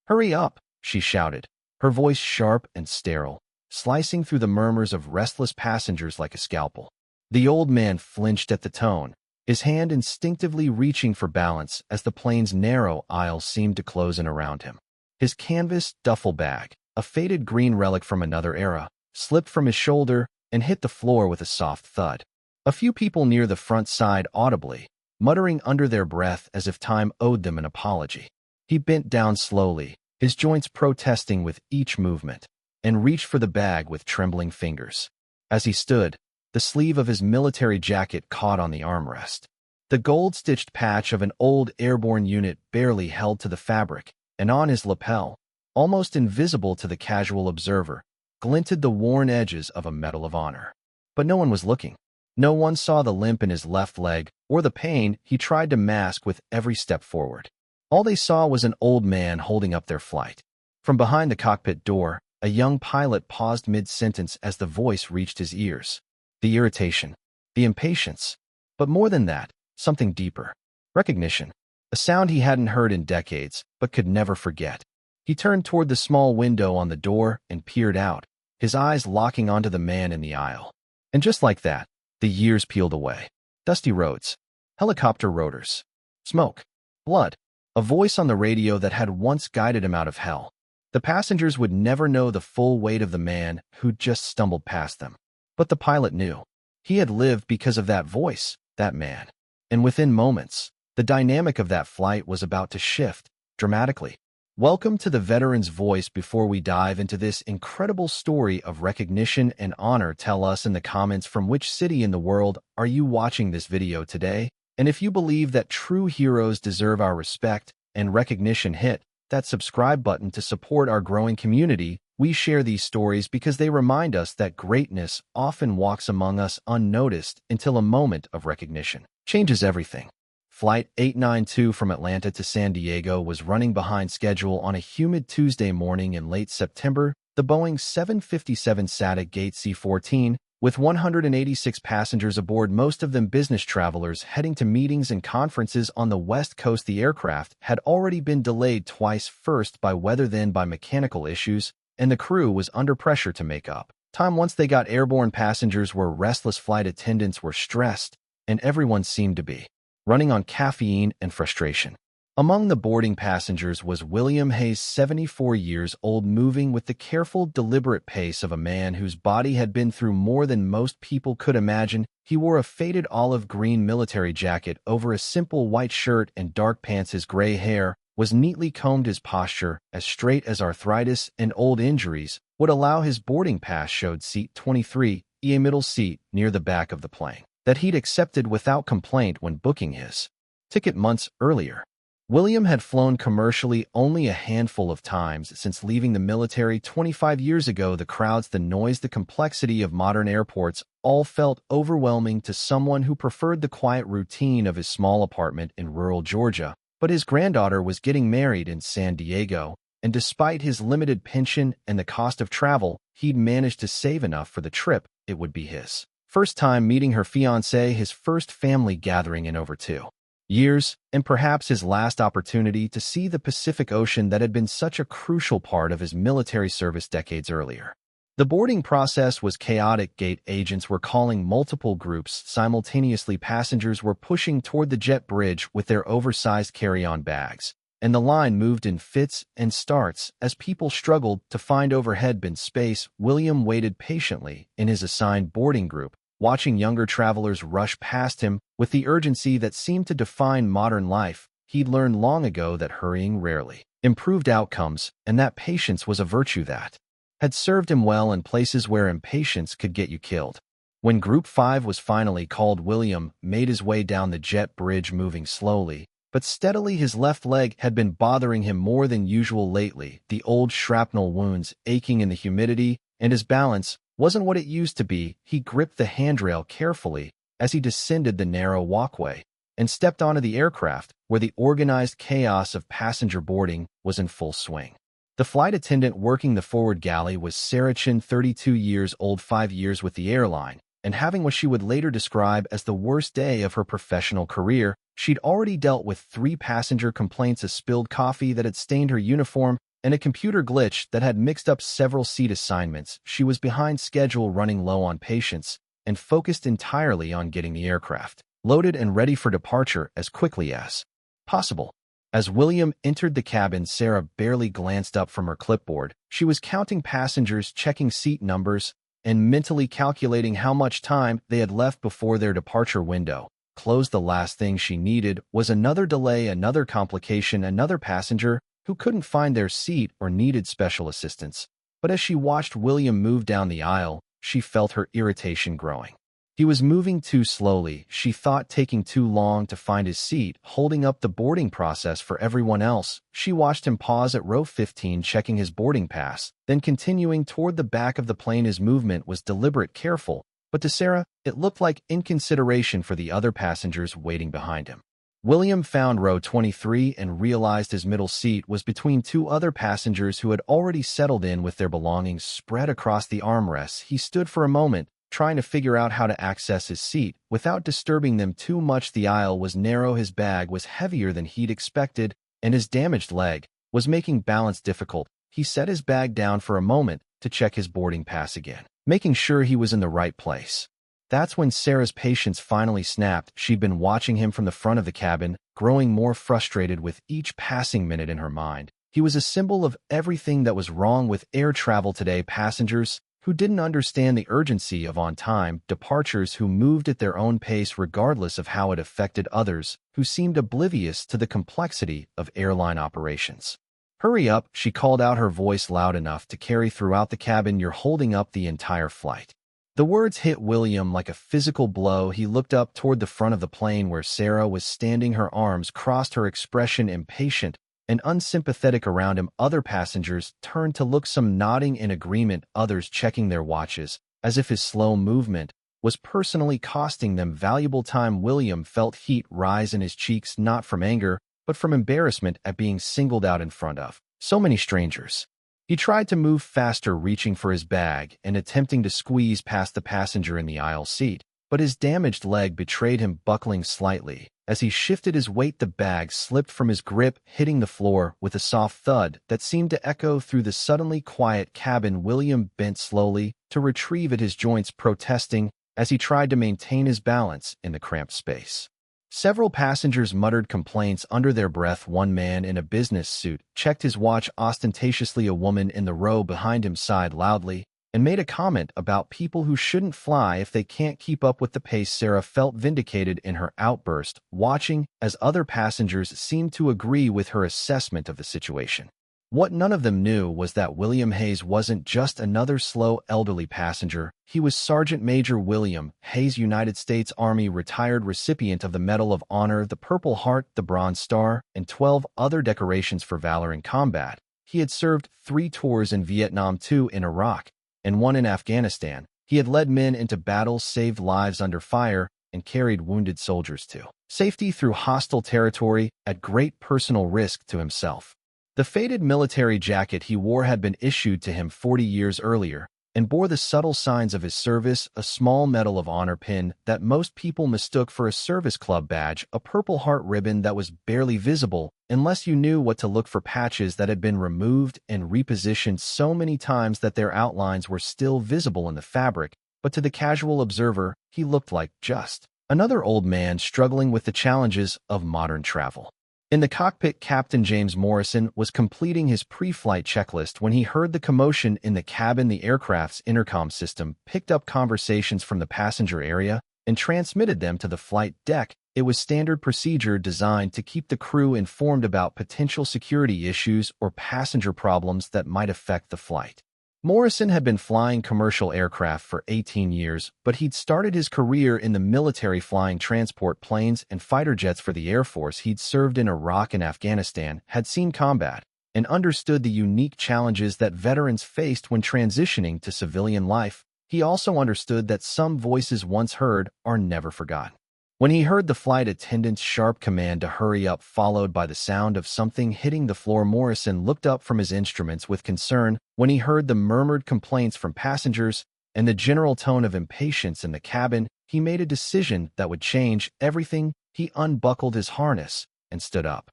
"Hurry up," she shouted, her voice sharp and sterile, slicing through the murmurs of restless passengers like a scalpel. The old man flinched at the tone, his hand instinctively reaching for balance as the plane's narrow aisle seemed to close in around him. His canvas duffel bag, a faded green relic from another era, slipped from his shoulder and hit the floor with a soft thud. A few people near the front sighed audibly, muttering under their breath as if time owed them an apology. He bent down slowly, his joints protesting with each movement, and reached for the bag with trembling fingers. As he stood, the sleeve of his military jacket caught on the armrest. The gold-stitched patch of an old airborne unit barely held to the fabric, and on his lapel, almost invisible to the casual observer, glinted the worn edges of a Medal of Honor. But no one was looking. No one saw the limp in his left leg or the pain he tried to mask with every step forward. All they saw was an old man holding up their flight. From behind the cockpit door, a young pilot paused mid-sentence as the voice reached his ears. The irritation, the impatience, but more than that, something deeper. Recognition, a sound he hadn't heard in decades but could never forget. He turned toward the small window on the door and peered out, his eyes locking onto the man in the aisle. And just like that, the years peeled away. Dusty roads, helicopter rotors, smoke, blood, a voice on the radio that had once guided him out of hell. The passengers would never know the full weight of the man who'd just stumbled past them. But the pilot knew. He had lived because of that voice, that man. And within moments, the dynamic of that flight was about to shift, dramatically. Welcome to the Veteran's Voice. Before we dive into this incredible story of recognition and honor, tell us in the comments from which city in the world are you watching this video today? And if you believe that true heroes deserve our respect and recognition, hit that subscribe button to support our growing community. We share these stories because they remind us that greatness often walks among us unnoticed until a moment of recognition changes everything. Flight 892 from Atlanta to San Diego was running behind schedule on a humid Tuesday morning in late September. The Boeing 757 sat at gate C-14, with 186 passengers aboard, most of them business travelers heading to meetings and conferences on the West Coast. The aircraft had already been delayed twice, first by weather, then by mechanical issues, and the crew was under pressure to make up time once they got airborne. Passengers were restless, flight attendants were stressed, and everyone seemed to be running on caffeine and frustration. Among the boarding passengers was William Hayes, 74 years old, moving with the careful, deliberate pace of a man whose body had been through more than most people could imagine. He wore a faded olive-green military jacket over a simple white shirt and dark pants. His gray hair was neatly combed, his posture as straight as arthritis and old injuries would allow. His boarding pass showed seat 23, a middle seat near the back of the plane, that he'd accepted without complaint when booking his ticket months earlier. William had flown commercially only a handful of times since leaving the military 25 years ago. The crowds, the noise, the complexity of modern airports all felt overwhelming to someone who preferred the quiet routine of his small apartment in rural Georgia. But his granddaughter was getting married in San Diego, and despite his limited pension and the cost of travel, he'd managed to save enough for the trip. It would be his first time meeting her fiancé, his first family gathering in over 2 years, and perhaps his last opportunity to see the Pacific Ocean that had been such a crucial part of his military service decades earlier. The boarding process was chaotic. Gate agents were calling multiple groups simultaneously. Passengers were pushing toward the jet bridge with their oversized carry-on bags, and the line moved in fits and starts as people struggled to find overhead bin space. William waited patiently in his assigned boarding group, watching younger travelers rush past him with the urgency that seemed to define modern life. He'd learned long ago that hurrying rarely improved outcomes, and that patience was a virtue that had served him well in places where impatience could get you killed. When Group 5 was finally called, William made his way down the jet bridge, moving slowly but steadily. His left leg had been bothering him more than usual lately, the old shrapnel wounds aching in the humidity, and his balance wasn't what it used to be. He gripped the handrail carefully as he descended the narrow walkway and stepped onto the aircraft, where the organized chaos of passenger boarding was in full swing. The flight attendant working the forward galley was Sarah Chin, 32 years old, 5 years with the airline, and having what she would later describe as the worst day of her professional career. She'd already dealt with 3 passenger complaints: a spilled coffee that had stained her uniform, and a computer glitch that had mixed up several seat assignments. She was behind schedule, running low on patience, and focused entirely on getting the aircraft loaded and ready for departure as quickly as possible. As William entered the cabin, Sarah barely glanced up from her clipboard. She was counting passengers, checking seat numbers, and mentally calculating how much time they had left before their departure window. The last thing she needed was another delay, another complication, another passenger who couldn't find their seat or needed special assistance. But as she watched William move down the aisle, she felt her irritation growing. He was moving too slowly, she thought, taking too long to find his seat, holding up the boarding process for everyone else. She watched him pause at row 15, checking his boarding pass, then continuing toward the back of the plane. His movement was deliberate, careful, but to Sarah, it looked like inconsideration for the other passengers waiting behind him. William found row 23 and realized his middle seat was between two other passengers who had already settled in with their belongings spread across the armrests. He stood for a moment, trying to figure out how to access his seat without disturbing them too much. The aisle was narrow, his bag was heavier than he'd expected, and his damaged leg was making balance difficult. He set his bag down for a moment to check his boarding pass again, making sure he was in the right place. That's when Sarah's patience finally snapped. She'd been watching him from the front of the cabin, growing more frustrated with each passing minute in her mind. He was a symbol of everything that was wrong with air travel today: passengers who didn't understand the urgency of on-time departures, who moved at their own pace regardless of how it affected others, who seemed oblivious to the complexity of airline operations. "Hurry up," she called out, her voice loud enough to carry throughout the cabin. "You're holding up the entire flight." The words hit William like a physical blow. He looked up toward the front of the plane where Sarah was standing, her arms crossed, her expression impatient and unsympathetic around him. Other passengers turned to look, some nodding in agreement, others checking their watches, as if his slow movement was personally costing them valuable time. William felt heat rise in his cheeks, not from anger, but from embarrassment at being singled out in front of so many strangers. He tried to move faster, reaching for his bag and attempting to squeeze past the passenger in the aisle seat, but his damaged leg betrayed him, buckling slightly. As he shifted his weight, the bag slipped from his grip, hitting the floor with a soft thud that seemed to echo through the suddenly quiet cabin. William bent slowly to retrieve at his joints, protesting as he tried to maintain his balance in the cramped space. Several passengers muttered complaints under their breath. One man in a business suit checked his watch ostentatiously. A woman in the row behind him sighed loudly and made a comment about people who shouldn't fly if they can't keep up with the pace. Sarah felt vindicated in her outburst, watching as other passengers seemed to agree with her assessment of the situation. What none of them knew was that William Hayes wasn't just another slow elderly passenger. He was Sergeant Major William Hayes, United States Army retired, recipient of the Medal of Honor, the Purple Heart, the Bronze Star, and 12 other decorations for valor in combat. He had served 3 tours in Vietnam, 2 in Iraq, and 1 in Afghanistan. He had led men into battles, saved lives under fire, and carried wounded soldiers to safety through hostile territory at great personal risk to himself. The faded military jacket he wore had been issued to him 40 years earlier and bore the subtle signs of his service: a small Medal of Honor pin that most people mistook for a service club badge, a Purple Heart ribbon that was barely visible unless you knew what to look for, patches that had been removed and repositioned so many times that their outlines were still visible in the fabric, but to the casual observer, he looked like just another old man struggling with the challenges of modern travel. In the cockpit, Captain James Morrison was completing his pre-flight checklist when he heard the commotion in the cabin. The aircraft's intercom system picked up conversations from the passenger area and transmitted them to the flight deck. It was standard procedure designed to keep the crew informed about potential security issues or passenger problems that might affect the flight. Morrison had been flying commercial aircraft for 18 years, but he'd started his career in the military, flying transport planes and fighter jets for the Air Force. He'd served in Iraq and Afghanistan, had seen combat, and understood the unique challenges that veterans faced when transitioning to civilian life. He also understood that some voices once heard are never forgotten. When he heard the flight attendant's sharp command to hurry up, followed by the sound of something hitting the floor, Morrison looked up from his instruments with concern. When he heard the murmured complaints from passengers and the general tone of impatience in the cabin, he made a decision that would change everything. He unbuckled his harness and stood up.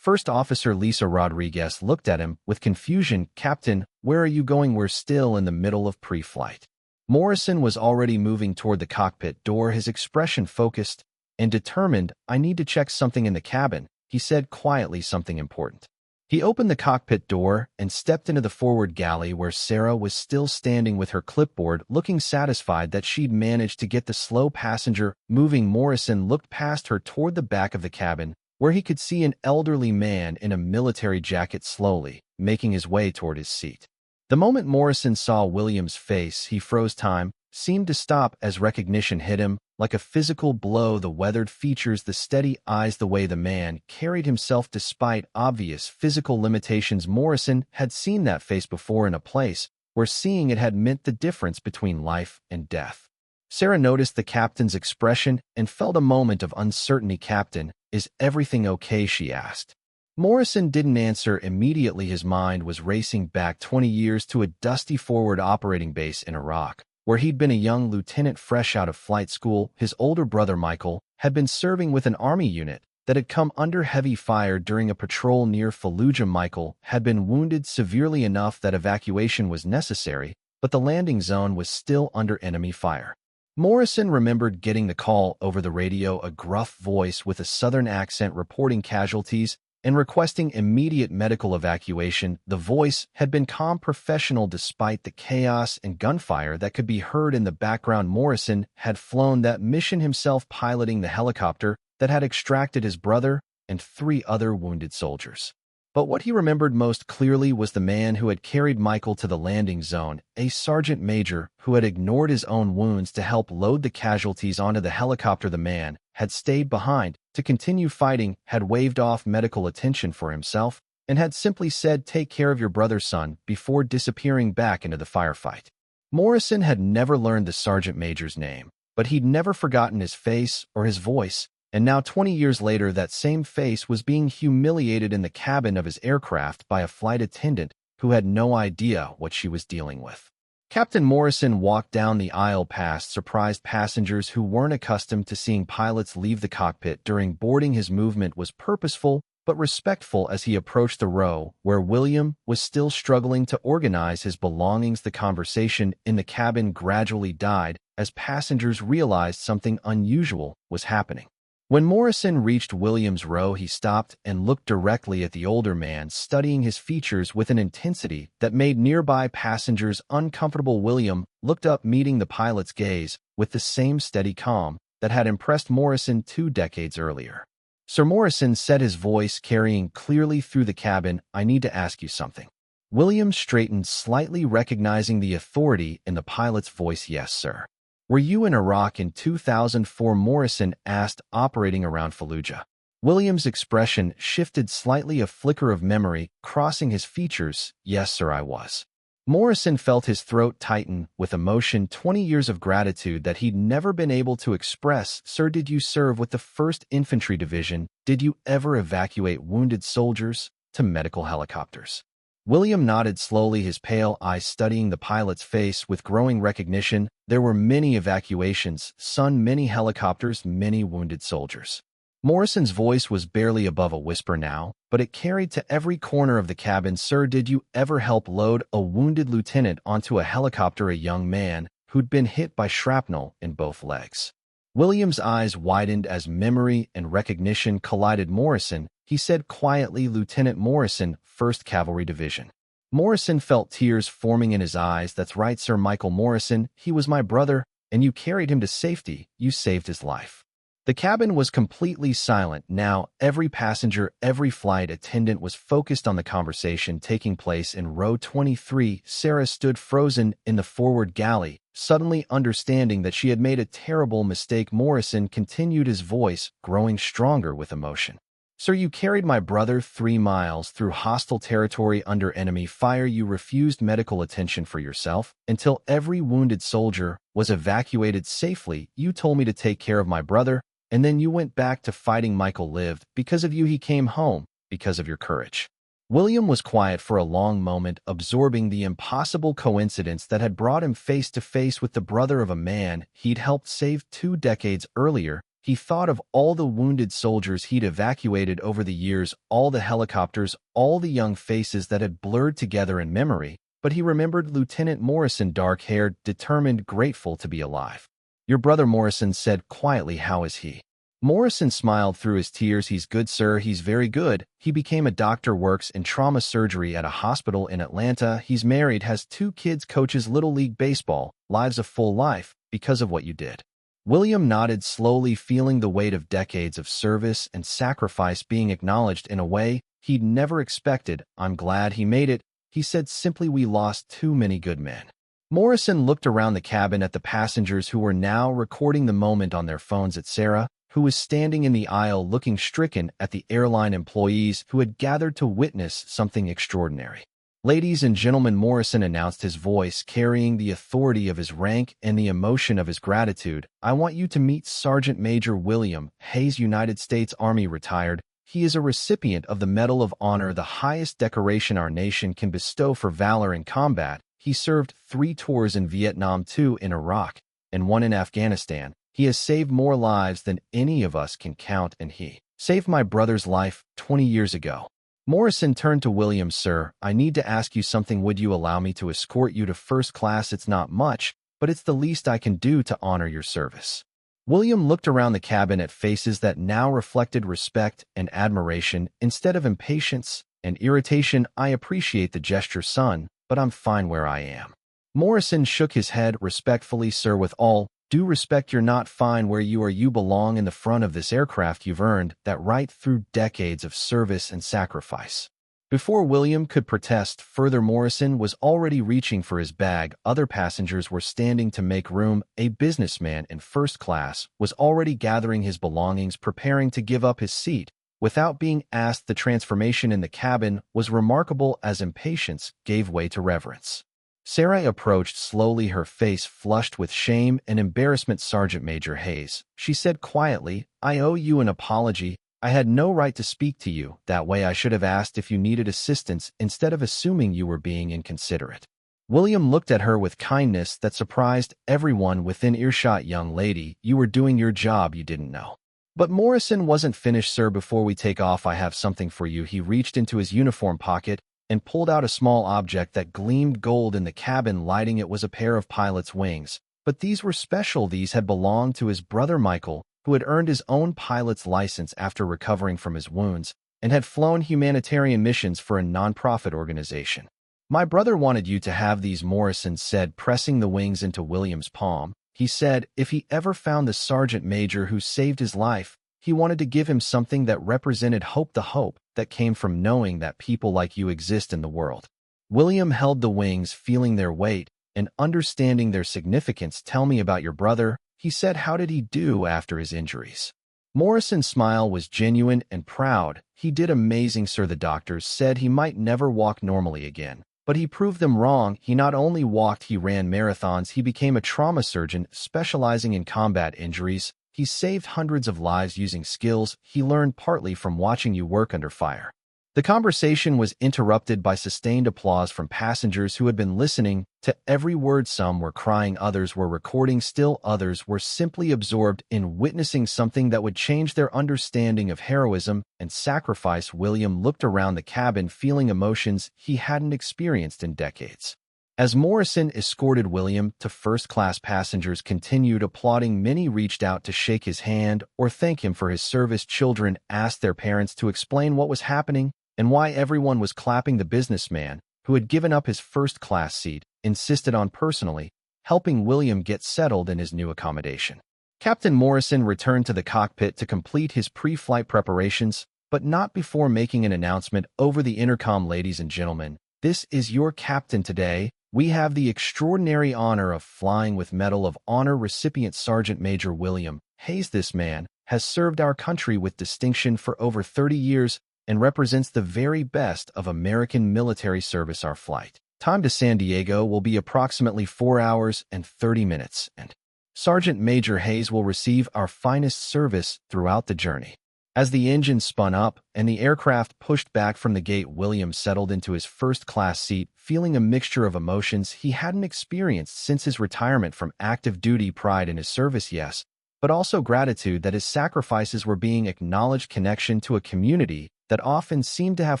First Officer Lisa Rodriguez looked at him with confusion. "Captain, where are you going? We're still in the middle of pre-flight." Morrison was already moving toward the cockpit door, his expression focused and determined. "I need to check something in the cabin," he said quietly, "something important." He opened the cockpit door and stepped into the forward galley where Sarah was still standing with her clipboard, looking satisfied that she'd managed to get the slow passenger moving. Morrison looked past her toward the back of the cabin, where he could see an elderly man in a military jacket slowly making his way toward his seat. The moment Morrison saw William's face, he froze. Time seemed to stop as recognition hit him like a physical blow. The weathered features, the steady eyes, the way the man carried himself despite obvious physical limitations. Morrison had seen that face before in a place where seeing it had meant the difference between life and death. Sarah noticed the captain's expression and felt a moment of uncertainty. "Captain, is everything okay?" she asked. Morrison didn't answer immediately. His mind was racing back 20 years to a dusty forward operating base in Iraq, where he'd been a young lieutenant fresh out of flight school. His older brother, Michael, had been serving with an army unit that had come under heavy fire during a patrol near Fallujah. Michael had been wounded severely enough that evacuation was necessary, but the landing zone was still under enemy fire. Morrison remembered getting the call over the radio, a gruff voice with a southern accent reporting casualties and requesting immediate medical evacuation. The voice had been calm, professional, despite the chaos and gunfire that could be heard in the background. Morrison had flown that mission himself, piloting the helicopter that had extracted his brother and 3 other wounded soldiers. But what he remembered most clearly was the man who had carried Michael to the landing zone, a sergeant major who had ignored his own wounds to help load the casualties onto the helicopter. The man had stayed behind to continue fighting, had waved off medical attention for himself, and had simply said, "Take care of your brother, son," before disappearing back into the firefight. Morrison had never learned the sergeant major's name, but he'd never forgotten his face or his voice. And now, 20 years later, that same face was being humiliated in the cabin of his aircraft by a flight attendant who had no idea what she was dealing with. Captain Morrison walked down the aisle past surprised passengers who weren't accustomed to seeing pilots leave the cockpit during boarding. His movement was purposeful but respectful as he approached the row where William was still struggling to organize his belongings. The conversation in the cabin gradually died as passengers realized something unusual was happening. When Morrison reached William's row, he stopped and looked directly at the older man, studying his features with an intensity that made nearby passengers uncomfortable. William looked up, meeting the pilot's gaze with the same steady calm that had impressed Morrison 2 decades earlier. "Sir," Morrison said, his voice carrying clearly through the cabin, "I need to ask you something." William straightened slightly, recognizing the authority in the pilot's voice. "Yes, sir." "Were you in Iraq in 2004? Morrison asked, operating around Fallujah. William's expression shifted slightly, a flicker of memory crossing his features. "Yes, sir, I was." Morrison felt his throat tighten with emotion, 20 years of gratitude that he'd never been able to express. "Sir, did you serve with the 1st Infantry Division? Did you ever evacuate wounded soldiers to medical helicopters?" William nodded slowly, his pale eyes studying the pilot's face with growing recognition. "There were many evacuations, son, many helicopters, many wounded soldiers." Morrison's voice was barely above a whisper now, but it carried to every corner of the cabin. "Sir, did you ever help load a wounded lieutenant onto a helicopter, a young man who'd been hit by shrapnel in both legs?" William's eyes widened as memory and recognition collided. "Morrison," he said quietly, "Lieutenant Morrison, 1st Cavalry Division." Morrison felt tears forming in his eyes. "That's right, sir, Michael Morrison. He was my brother, and you carried him to safety. You saved his life." The cabin was completely silent now. Every passenger, every flight attendant was focused on the conversation taking place in row 23. Sarah stood frozen in the forward galley, suddenly understanding that she had made a terrible mistake. Morrison continued, his voice growing stronger with emotion. "Sir, you carried my brother 3 miles through hostile territory under enemy fire. You refused medical attention for yourself until every wounded soldier was evacuated safely. You told me to take care of my brother, and then you went back to fighting. Michael lived. Because of you, he came home, because of your courage." William was quiet for a long moment, absorbing the impossible coincidence that had brought him face to face with the brother of a man he'd helped save 2 decades earlier. He thought of all the wounded soldiers he'd evacuated over the years, all the helicopters, all the young faces that had blurred together in memory, but he remembered Lieutenant Morrison, dark-haired, determined, grateful to be alive. "Your brother," Morrison said quietly. "How is he?" Morrison smiled through his tears. "He's good, sir. He's very good. He became a doctor, works in trauma surgery at a hospital in Atlanta. He's married, has 2 kids, coaches Little League Baseball, lives a full life because of what you did." William nodded slowly, feeling the weight of decades of service and sacrifice being acknowledged in a way he'd never expected. "I'm glad he made it," he said simply. "We lost too many good men." Morrison looked around the cabin at the passengers who were now recording the moment on their phones, at Sarah, who was standing in the aisle looking stricken, at the airline employees who had gathered to witness something extraordinary. "Ladies and gentlemen," Morrison announced, his voice carrying the authority of his rank and the emotion of his gratitude, "I want you to meet Sergeant Major William Hayes, United States Army, retired. He is a recipient of the Medal of Honor, the highest decoration our nation can bestow for valor in combat. He served 3 tours in Vietnam, 2 in Iraq, and 1 in Afghanistan. He has saved more lives than any of us can count, and he saved my brother's life 20 years ago." Morrison turned to William. "Sir, I need to ask you something. Would you allow me to escort you to first class? It's not much, but it's the least I can do to honor your service." William looked around the cabin at faces that now reflected respect and admiration instead of impatience and irritation. "I appreciate the gesture, son, but I'm fine where I am." Morrison shook his head respectfully. "Sir, with all due respect, you're not fine where you are. You belong in the front of this aircraft. You've earned that right through decades of service and sacrifice." Before William could protest further, Morrison was already reaching for his bag. Other passengers were standing to make room. A businessman in first class was already gathering his belongings, preparing to give up his seat. Without being asked, the transformation in the cabin was remarkable as impatience gave way to reverence. Sarah approached slowly, her face flushed with shame and embarrassment. "Sergeant Major Hayes," she said quietly, "I owe you an apology. I had no right to speak to you that way. I should have asked if you needed assistance instead of assuming you were being inconsiderate." William looked at her with kindness that surprised everyone within earshot. "Young lady, you were doing your job. You didn't know." But Morrison wasn't finished. "Sir, before we take off, I have something for you." He reached into his uniform pocket and pulled out a small object that gleamed gold in the cabin lighting. It was a pair of pilot's wings, but these were special. These had belonged to his brother Michael, who had earned his own pilot's license after recovering from his wounds and had flown humanitarian missions for a nonprofit organization. "My brother wanted you to have these," Morrison said, pressing the wings into William's palm. He said if he ever found the sergeant major who saved his life, he wanted to give him something that represented hope, the hope that came from knowing that people like you exist in the world. William held the wings, feeling their weight and understanding their significance. "Tell me about your brother," he said. "How did he do after his injuries?" Morrison's smile was genuine and proud. "He did amazing, sir. The doctors said he might never walk normally again, but he proved them wrong. He not only walked, he ran marathons. He became a trauma surgeon specializing in combat injuries. He saved hundreds of lives using skills he learned partly from watching you work under fire." The conversation was interrupted by sustained applause from passengers who had been listening to every word. Some were crying, others were recording, still others were simply absorbed in witnessing something that would change their understanding of heroism and sacrifice. William looked around the cabin, feeling emotions he hadn't experienced in decades. As Morrison escorted William to first class, passengers continued applauding. Many reached out to shake his hand or thank him for his service. Children asked their parents to explain what was happening and why everyone was clapping. The businessman, who had given up his first-class seat, insisted on personally helping William get settled in his new accommodation. Captain Morrison returned to the cockpit to complete his pre-flight preparations, but not before making an announcement over the intercom. "Ladies and gentlemen, this is your captain today. We have the extraordinary honor of flying with Medal of Honor recipient Sergeant Major William Hayes. This man has served our country with distinction for over 30 years and represents the very best of American military service. Our flight time to San Diego will be approximately 4 hours and 30 minutes, and Sergeant Major Hayes will receive our finest service throughout the journey." As the engine spun up and the aircraft pushed back from the gate, William settled into his first-class seat, feeling a mixture of emotions he hadn't experienced since his retirement from active duty. Pride in his service, yes, but also gratitude that his sacrifices were being acknowledged, connection to a community that often seemed to have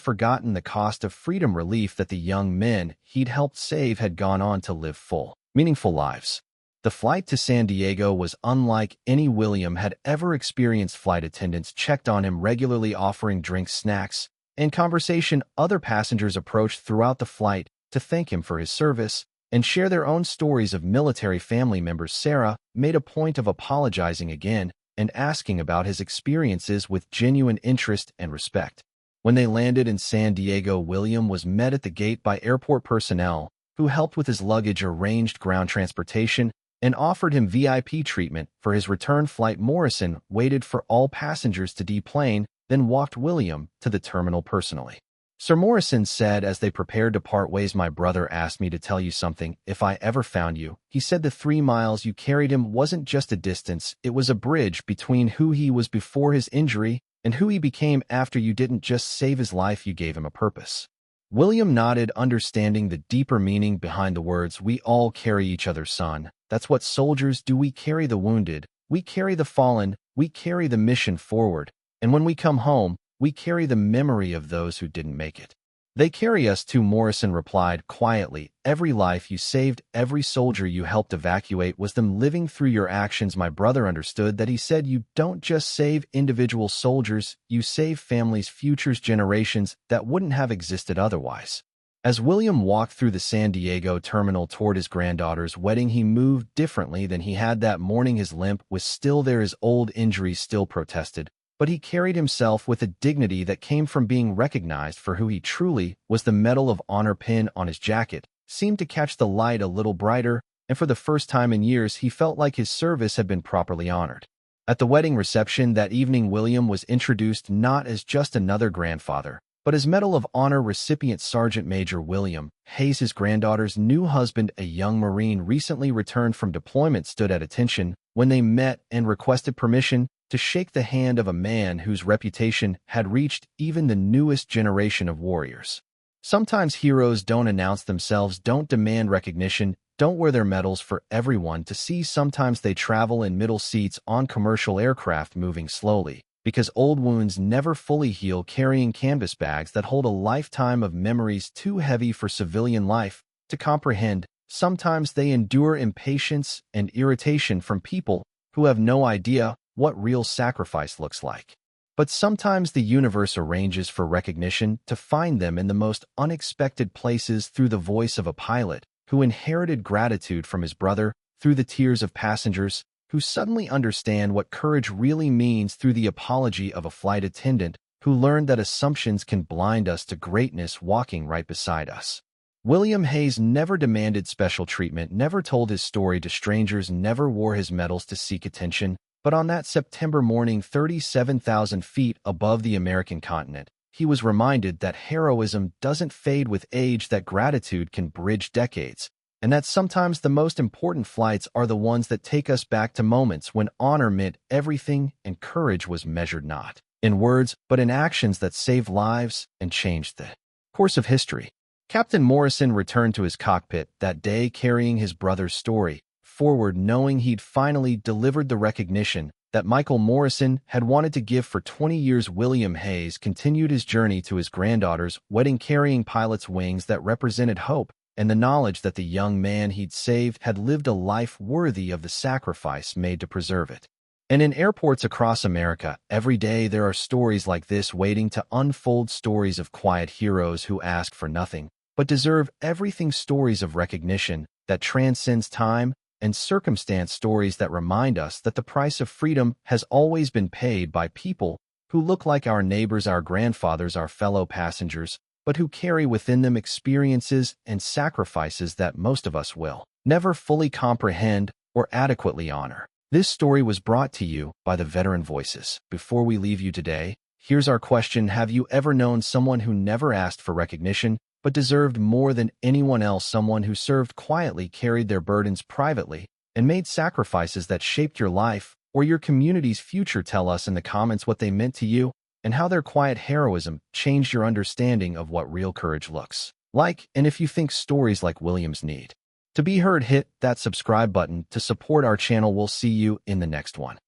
forgotten the cost of freedom, relief that the young men he'd helped save had gone on to live full, meaningful lives. The flight to San Diego was unlike any William had ever experienced. Flight attendants checked on him regularly, offering drinks, snacks, and conversation. Other passengers approached throughout the flight to thank him for his service and share their own stories of military family members. Sarah made a point of apologizing again and asking about his experiences with genuine interest and respect. When they landed in San Diego, William was met at the gate by airport personnel who helped with his luggage, arranged ground transportation, and offered him VIP treatment for his return flight. Morrison waited for all passengers to deplane, then walked William to the terminal personally. Sir Morrison said as they prepared to part ways, "My brother asked me to tell you something if I ever found you. He said the 3 miles you carried him wasn't just a distance, it was a bridge between who he was before his injury and who he became after. You didn't just save his life, you gave him a purpose." William nodded, understanding the deeper meaning behind the words. "We all carry each other, son. That's what soldiers do. We carry the wounded, we carry the fallen, we carry the mission forward. And when we come home, we carry the memory of those who didn't make it. They carry us too," Morrison replied quietly. "Every life you saved, every soldier you helped evacuate was them living through your actions." My brother understood that. He said, "You don't just save individual soldiers, you save families, futures, generations that wouldn't have existed otherwise." As William walked through the San Diego terminal toward his granddaughter's wedding, he moved differently than he had that morning. His limp was still there, his old injuries still protested, but he carried himself with a dignity that came from being recognized for who he truly was. The Medal of Honor pin on his jacket seemed to catch the light a little brighter, and for the first time in years, he felt like his service had been properly honored. At the wedding reception that evening, William was introduced not as just another grandfather, but as Medal of Honor recipient Sergeant Major William Hayes. His granddaughter's new husband, a young Marine recently returned from deployment, stood at attention when they met and requested permission to shake the hand of a man whose reputation had reached even the newest generation of warriors. Sometimes heroes don't announce themselves, don't demand recognition, don't wear their medals for everyone to see. Sometimes they travel in middle seats on commercial aircraft, moving slowly, because old wounds never fully heal, carrying canvas bags that hold a lifetime of memories too heavy for civilian life to comprehend. Sometimes they endure impatience and irritation from people who have no idea what real sacrifice looks like. But sometimes the universe arranges for recognition to find them in the most unexpected places, through the voice of a pilot who inherited gratitude from his brother, through the tears of passengers who suddenly understand what courage really means, through the apology of a flight attendant who learned that assumptions can blind us to greatness walking right beside us. William Hayes never demanded special treatment, never told his story to strangers, never wore his medals to seek attention. But on that September morning, 37,000 feet above the American continent, he was reminded that heroism doesn't fade with age, that gratitude can bridge decades, and that sometimes the most important flights are the ones that take us back to moments when honor meant everything and courage was measured not in words, but in actions that saved lives and changed the course of history. Captain Morrison returned to his cockpit that day carrying his brother's story forward, knowing he'd finally delivered the recognition that Michael Morrison had wanted to give for 20 years. William Hayes continued his journey to his granddaughter's wedding, carrying pilot's wings that represented hope and the knowledge that the young man he'd saved had lived a life worthy of the sacrifice made to preserve it. And in airports across America, every day there are stories like this waiting to unfold, stories of quiet heroes who ask for nothing but deserve everything, stories of recognition that transcends time and circumstance, stories that remind us that the price of freedom has always been paid by people who look like our neighbors, our grandfathers, our fellow passengers, but who carry within them experiences and sacrifices that most of us will never fully comprehend or adequately honor. This story was brought to you by the Veteran Voices. Before we leave you today, here's our question. Have you ever known someone who never asked for recognition but deserved more than anyone else? Someone who served quietly, carried their burdens privately, and made sacrifices that shaped your life or your community's future? Tell us in the comments what they meant to you and how their quiet heroism changed your understanding of what real courage looks like. And if you think stories like William's need to be heard, hit that subscribe button to support our channel. We'll see you in the next one.